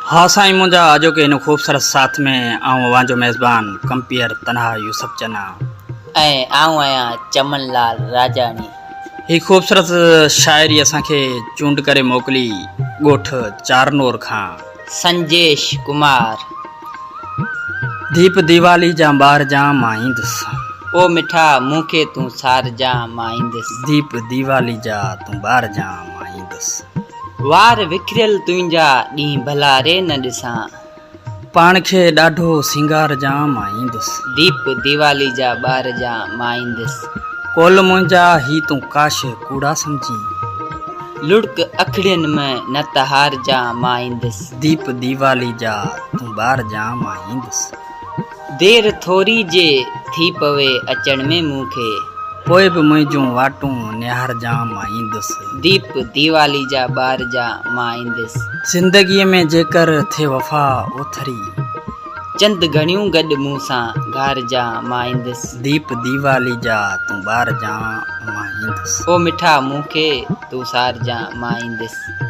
हाँ साईं मुंहिंजा अॼो के इन ख़ूबसूरत साथ में आऊं वांजो मेज़बान कंपियर तनहा यूसुफ चना ऐं आऊं आहियां चमनलाल राजानी। ही ख़ूबसूरत शाइरी असांखे चूंड करे मोकिली ॻोठ चारनोर खां। संजेश कुमार। दीप दीवाली जा ॿार जा मां ईंदुसि, ओ मिठा मूंखे तूं सार जा मां ईंदुसि। दीप दीवाली जा तूं ॿार जा मां ईंदुसि। वार विखरियल तुंहिंजा ॾींहं भला रे न ॾिसां, पाण खे ॾाढो सिंगार जा मां ईंदुसि। दीप दीवाली जा ॿार जा मां ईंदुसि। कोल मुंहिंजा ही तूं काश कूड़ा सम्झी, लुड़क अखड़ियुनि में न त हार जा मां ईंदुसि। दीप दीवाली जा तूं ॿार जा मां ईंदुसि। देर थोरी जे थी पवे अचण में मूंखे, पोइ बि मुंहिंजूं वाटूं निहार जा मां ईंदुसि। दीप दीवाली जा ॿार जा मां ईंदुसि। ज़िंदगीअ में जेकर थे वफ़ा ओथरी, चंद घणियूं गॾु मूं सां घार जा मां ईंदुसि। दीप दीवाली जा तूं ॿार जा मां ईंदुसि। ओ मिठा मूंखे तूं सार जा मां ईंदुसि।